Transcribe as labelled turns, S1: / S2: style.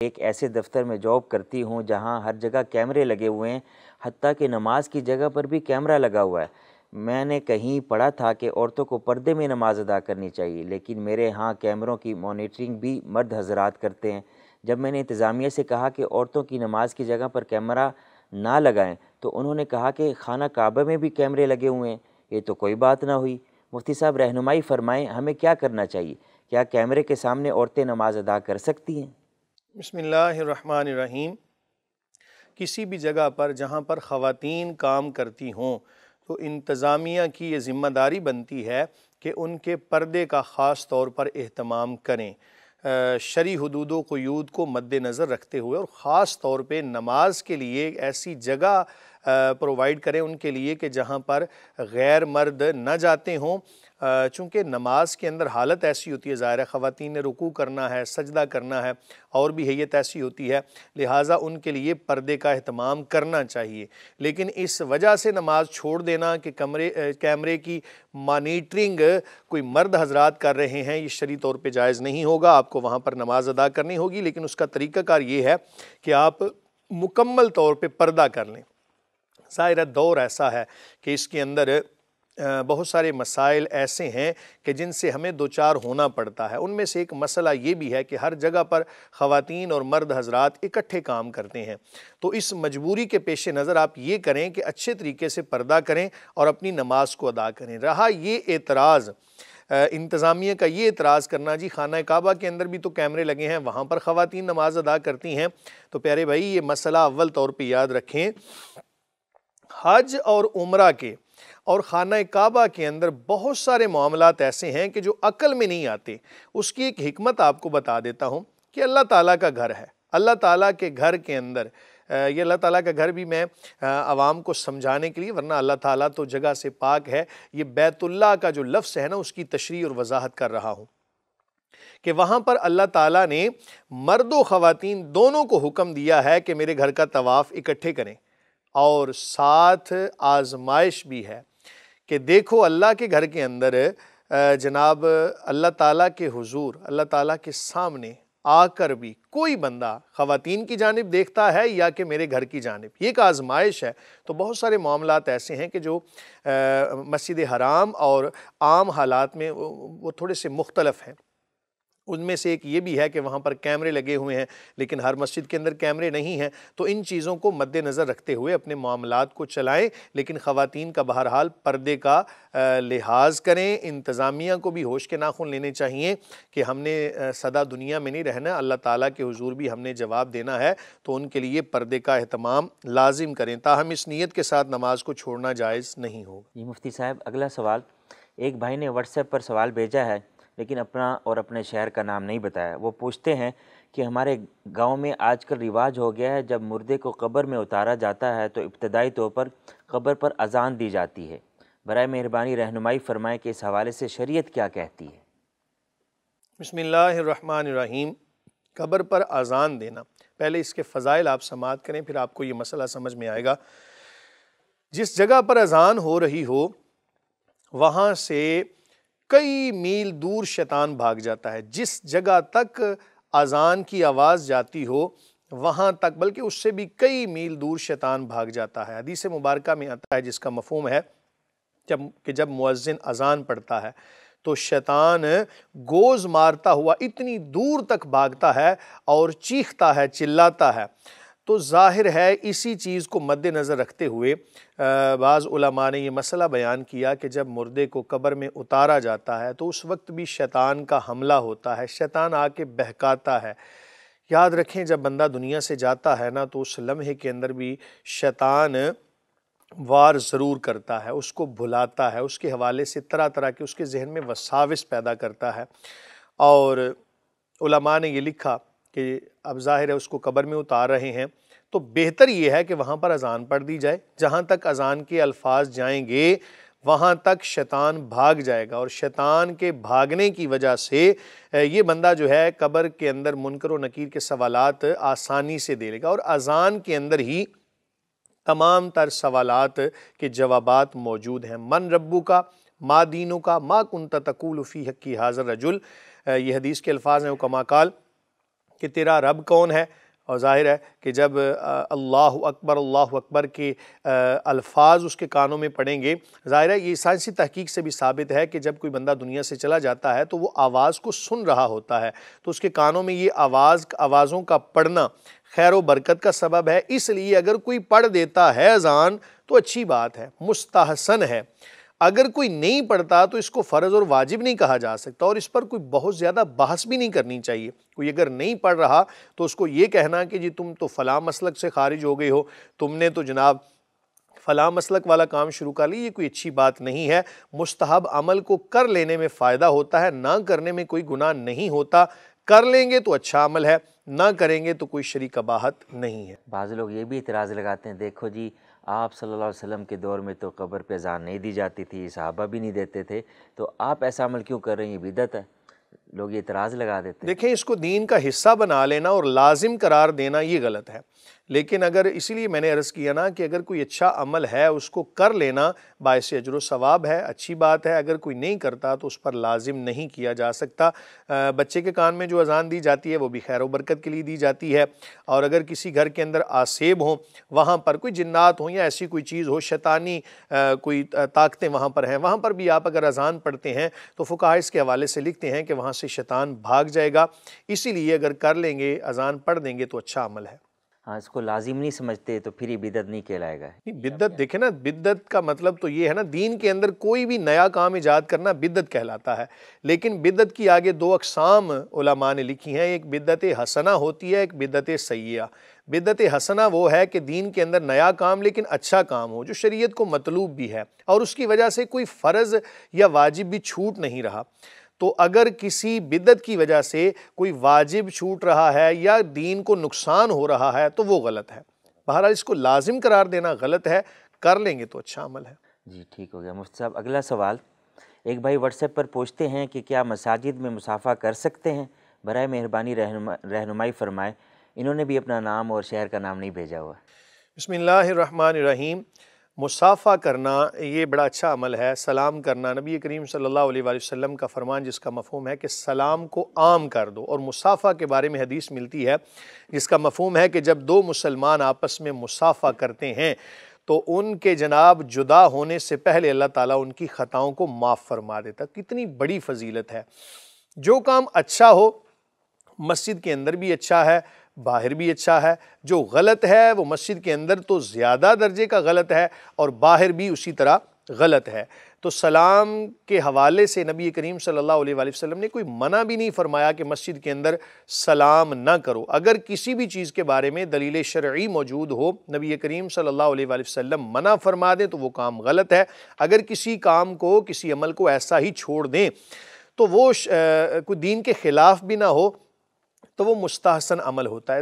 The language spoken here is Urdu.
S1: ایک ایسے دفتر میں جاب کرتی ہوں جہاں ہر جگہ کیمرے لگے ہوئے ہیں، حتیٰ کہ نماز کی جگہ پر بھی کیمرہ لگا ہوا ہے۔ میں نے کہیں پڑھا تھا کہ عورتوں کو پردے میں نماز ادا کرنی چاہیے، لیکن میرے ہاں کیمروں کی مانیٹرنگ بھی مرد حضرات کرتے ہیں۔ جب میں نے انتظامیہ سے کہا کہ عورتوں کی نماز کی جگہ پر کیمرہ نہ لگائیں تو انہوں نے کہا کہ خانہ کعبہ میں بھی کیمرے لگے ہوئے ہیں، یہ تو کوئی بات نہ ہوئی۔ مفتی صاحب رہنمائی فرمائیں، ہمیں کیا کرنا چاہیے؟ کیا کیمرے کے سامنے عورتیں نماز ادا کر سکتی ہیں؟
S2: بسم اللہ الرحمن الرحیم۔ کسی بھی جگہ پر جہاں پر خواتین کام کرتی ہوں تو انتظامیہ کی یہ ذمہ داری بنتی ہے کہ ان کے پردے کا خاص طور پر اہتمام کریں، شرعی حدود و قیود کو مد نظر رکھتے ہوئے، اور خاص طور پہ نماز کے لیے ایسی جگہ پرووائیڈ کریں ان کے لیے کہ جہاں پر غیر مرد نہ جاتے ہوں، چونکہ نماز کے اندر حالت ایسی ہوتی ہے، ظاہر ہے خواتین نے رکوع کرنا ہے، سجدہ کرنا ہے، اور بھی حیت ایسی ہوتی ہے، لہٰذا ان کے لیے پردے کا اہتمام کرنا چاہیے۔ لیکن اس وجہ سے نماز چھوڑ دینا کہ کیمرے کی مانیٹرنگ کوئی مرد حضرات کر رہے ہیں، یہ شرعی طور پہ جائز نہیں ہوگا۔ آپ کو وہاں پر نماز ادا کرنی ہوگی، لیکن اس کا طریقہ کار یہ ہے کہ آپ مکمل طور پہ پردہ کر لیں۔ ظاہر دور ایسا ہے کہ اس کے اندر بہت سارے مسائل ایسے ہیں کہ جن سے ہمیں دوچار ہونا پڑتا ہے۔ ان میں سے ایک مسئلہ یہ بھی ہے کہ ہر جگہ پر خواتین اور مرد حضرات اکٹھے کام کرتے ہیں، تو اس مجبوری کے پیش نظر آپ یہ کریں کہ اچھے طریقے سے پردہ کریں اور اپنی نماز کو ادا کریں۔ رہا یہ اعتراض، انتظامیہ کا یہ اعتراض کرنا جی خانہ کعبہ کے اندر بھی تو کیمرے لگے ہیں، وہاں پر خواتین نماز ادا کرتی ہیں، تو پیارے بھائی یہ مسئلہ اول طور پہ یاد رکھیں، حج اور عمرہ کے اور خانہ کعبہ کے اندر بہت سارے معاملات ایسے ہیں کہ جو عقل میں نہیں آتے۔ اس کی ایک حکمت آپ کو بتا دیتا ہوں کہ اللہ تعالیٰ کا گھر ہے، اللہ تعالیٰ کے گھر کے اندر یہ اللہ تعالیٰ کا گھر بھی میں عوام کو سمجھانے کے لیے، ورنہ اللہ تعالیٰ تو جگہ سے پاک ہے، یہ بیت اللہ کا جو لفظ ہے نا اس کی تشریح اور وضاحت کر رہا ہوں کہ وہاں پر اللہ تعالیٰ نے مرد و خواتین دونوں کو حکم دیا ہے کہ میرے گھر کا طواف اکٹھے کریں، اور ساتھ آزمائش بھی ہے کہ دیکھو اللہ کے گھر کے اندر جناب اللہ تعالیٰ کے حضور، اللہ تعالیٰ کے سامنے آ کر بھی کوئی بندہ خواتین کی جانب دیکھتا ہے یا کہ میرے گھر کی جانب، یہ ایک آزمائش ہے۔ تو بہت سارے معاملات ایسے ہیں کہ جو مسجد حرام اور عام حالات میں وہ تھوڑے سے مختلف ہیں۔ ان میں سے ایک یہ بھی ہے کہ وہاں پر کیمرے لگے ہوئے ہیں لیکن ہر مسجد کے اندر کیمرے نہیں ہیں، تو ان چیزوں کو مد نظر رکھتے ہوئے اپنے معاملات کو چلائیں، لیکن خواتین کا بہرحال پردے کا لحاظ کریں۔ انتظامیہ کو بھی ہوش کے ناخن لینے چاہیے کہ ہم نے سدا دنیا میں نہیں رہنا، اللہ تعالیٰ کے حضور بھی ہم نے جواب دینا ہے، تو ان کے لیے پردے کا اہتمام لازم کریں، تاہم اس نیت کے ساتھ نماز کو چھوڑنا جائز نہیں ہوگا۔
S1: جی مفتی صاحب، اگلا سوال، ایک بھائی نے واٹس ایپ پر سوال بھیجا ہے لیکن اپنا اور اپنے شہر کا نام نہیں بتایا۔ وہ پوچھتے ہیں کہ ہمارے گاؤں میں آج کل رواج ہو گیا ہے، جب مردے کو قبر میں اتارا جاتا ہے تو ابتدائی طور پر قبر پر اذان دی جاتی ہے۔ برائے مہربانی رہنمائی فرمائیں کہ اس حوالے سے شریعت کیا کہتی ہے؟
S2: بسم اللہ الرحمن الرحیم۔ قبر پر اذان دینا، پہلے اس کے فضائل آپ سماعت کریں، پھر آپ کو یہ مسئلہ سمجھ میں آئے گا۔ جس جگہ پر اذان ہو رہی ہو وہاں سے کئی میل دور شیطان بھاگ جاتا ہے۔ جس جگہ تک اذان کی آواز جاتی ہو وہاں تک، بلکہ اس سے بھی کئی میل دور شیطان بھاگ جاتا ہے۔ حدیث مبارکہ میں آتا ہے جس کا مفہوم ہے کہ جب مؤذن اذان پڑھتا ہے تو شیطان گوز مارتا ہوا اتنی دور تک بھاگتا ہے اور چیختا ہے، چلاتا ہے۔ تو ظاہر ہے اسی چیز کو مد نظر رکھتے ہوئے بعض علماء نے یہ مسئلہ بیان کیا کہ جب مردے کو قبر میں اتارا جاتا ہے تو اس وقت بھی شیطان کا حملہ ہوتا ہے، شیطان آ کے بہکاتا ہے۔ یاد رکھیں جب بندہ دنیا سے جاتا ہے نا تو اس لمحے کے اندر بھی شیطان وار ضرور کرتا ہے، اس کو بھلاتا ہے، اس کے حوالے سے طرح طرح کے اس کے ذہن میں وساوس پیدا کرتا ہے، اور علماء نے یہ لکھا کہ اب ظاہر ہے اس کو قبر میں اتار رہے ہیں تو بہتر یہ ہے کہ وہاں پر اذان پڑھ دی جائے، جہاں تک اذان کے الفاظ جائیں گے وہاں تک شیطان بھاگ جائے گا، اور شیطان کے بھاگنے کی وجہ سے یہ بندہ جو ہے قبر کے اندر منکر و نکیر کے سوالات آسانی سے دے لے گا، اور اذان کے اندر ہی تمام تر سوالات کے جوابات موجود ہیں۔ من ربو کا، ما دینو کا، ما کنت تقول فی حقی حاضر رجل، یہ حدیث کے الفاظ ہیں، کما قال کہ تیرا رب کون ہے، اور ظاہر ہے کہ جب اللہ اکبر کے الفاظ اس کے کانوں میں پڑیں گے، ظاہر ہے یہ سائنسی تحقیق سے بھی ثابت ہے کہ جب کوئی بندہ دنیا سے چلا جاتا ہے تو وہ آواز کو سن رہا ہوتا ہے، تو اس کے کانوں میں یہ آوازوں کا پڑھنا خیر و برکت کا سبب ہے۔ اس لیے اگر کوئی پڑھ دیتا ہے اذان تو اچھی بات ہے، مستحسن ہے۔ اگر کوئی نہیں پڑھتا تو اس کو فرض اور واجب نہیں کہا جا سکتا، اور اس پر کوئی بہت زیادہ بحث بھی نہیں کرنی چاہیے۔ کوئی اگر نہیں پڑھ رہا تو اس کو یہ کہنا کہ جی تم تو فلاں مسلک سے خارج ہو گئے ہو، تم نے تو جناب فلاں مسلک والا کام شروع کر لی، یہ کوئی اچھی بات نہیں ہے۔ مستحب عمل کو کر لینے میں فائدہ ہوتا ہے، نہ کرنے میں کوئی گناہ نہیں ہوتا۔ کر لیں گے تو اچھا عمل ہے، نہ کریں گے تو کوئی شرعی قباحت نہیں ہے۔
S1: بعض لوگ یہ بھی اعتراض لگاتے ہیں، دیکھو جی آپ صلی اللہ علیہ وسلم کے دور میں تو قبر پہ اذان نہیں دی جاتی تھی، صحابہ بھی نہیں دیتے تھے، تو آپ ایسا عمل کیوں کر رہے ہیں، یہ بدعت ہے۔ لوگ یہ اعتراض لگا دیتے ہیں۔
S2: دیکھیں اس کو دین کا حصہ بنا لینا اور لازم قرار دینا یہ غلط ہے، لیکن اگر اسی لیے میں نے عرض کیا نا کہ اگر کوئی اچھا عمل ہے اس کو کر لینا باعث اجر و ثواب ہے، اچھی بات ہے۔ اگر کوئی نہیں کرتا تو اس پر لازم نہیں کیا جا سکتا۔ بچے کے کان میں جو اذان دی جاتی ہے وہ بھی خیر و برکت کے لیے دی جاتی ہے، اور اگر کسی گھر کے اندر آسیب ہوں، وہاں پر کوئی جنات ہوں یا ایسی کوئی چیز ہو، شیطانی کوئی طاقتیں وہاں پر ہیں، وہاں پر بھی آپ اگر اذان پڑھتے ہیں تو فقہاء اس کے حوالے سے لکھتے ہیں کہ وہاں سے شیطان بھاگ جائے گا۔ اسی لیے اگر کر لیں گے، اذان پڑھ دیں گے تو اچھا عمل ہے۔
S1: ہاں، اس کو لازم نہیں سمجھتے تو پھر یہ بدعت نہیں کہلائے گا۔
S2: بدعت دیکھیں نا، بدعت کا مطلب تو یہ ہے نا، دین کے اندر کوئی بھی نیا کام ایجاد کرنا بدعت کہلاتا ہے، لیکن بدعت کی آگے دو اقسام علماء نے لکھی ہیں، ایک بدعت حسنہ ہوتی ہے، ایک بدعت سیئہ۔ بدعت حسنہ وہ ہے کہ دین کے اندر نیا کام لیکن اچھا کام ہو، جو شریعت کو مطلوب بھی ہے اور اس کی وجہ سے کوئی فرض یا واجب بھی چھوٹ نہیں رہا۔ تو اگر کسی بدعت کی وجہ سے کوئی واجب چھوٹ رہا ہے یا دین کو نقصان ہو رہا ہے تو وہ غلط ہے۔ بہرحال اس کو لازم قرار دینا غلط ہے، کر لیں گے تو اچھا عمل ہے۔
S1: جی ٹھیک ہو گیا مفتی صاحب۔ اگلا سوال، ایک بھائی واٹس ایپ پر پوچھتے ہیں کہ کیا مساجد میں مصافحہ کر سکتے ہیں؟ برائے مہربانی رہنمائی فرمائے۔ انہوں نے بھی اپنا نام اور شہر کا نام نہیں بھیجا ہوا۔
S2: بسم اللہ الرحمن الرحیم۔ مصافحہ کرنا یہ بڑا اچھا عمل ہے۔ سلام کرنا، نبی کریم صلی اللہ علیہ وآلہ وسلم کا فرمان جس کا مفہوم ہے کہ سلام کو عام کر دو، اور مصافحہ کے بارے میں حدیث ملتی ہے جس کا مفہوم ہے کہ جب دو مسلمان آپس میں مصافحہ کرتے ہیں تو ان کے جناب جدا ہونے سے پہلے اللہ تعالیٰ ان کی خطاؤں کو معاف فرما دیتا۔ کتنی بڑی فضیلت ہے۔ جو کام اچھا ہو مسجد کے اندر بھی اچھا ہے، باہر بھی اچھا ہے۔ جو غلط ہے وہ مسجد کے اندر تو زیادہ درجے کا غلط ہے اور باہر بھی اسی طرح غلط ہے۔ تو سلام کے حوالے سے نبی کریم صلی اللہ علیہ وآلہ وسلم نے کوئی منع بھی نہیں فرمایا کہ مسجد کے اندر سلام نہ کرو۔ اگر کسی بھی چیز کے بارے میں دلیل شرعی موجود ہو، نبی کریم صلی اللہ علیہ وآلہ وسلم منع فرما دیں تو وہ کام غلط ہے۔ اگر کسی کام کو، کسی عمل کو ایسا ہی چھوڑ دیں تو وہ کوئی دین کے خلاف بھی نہ ہو تو وہ مستحسن عمل ہوتا ہے۔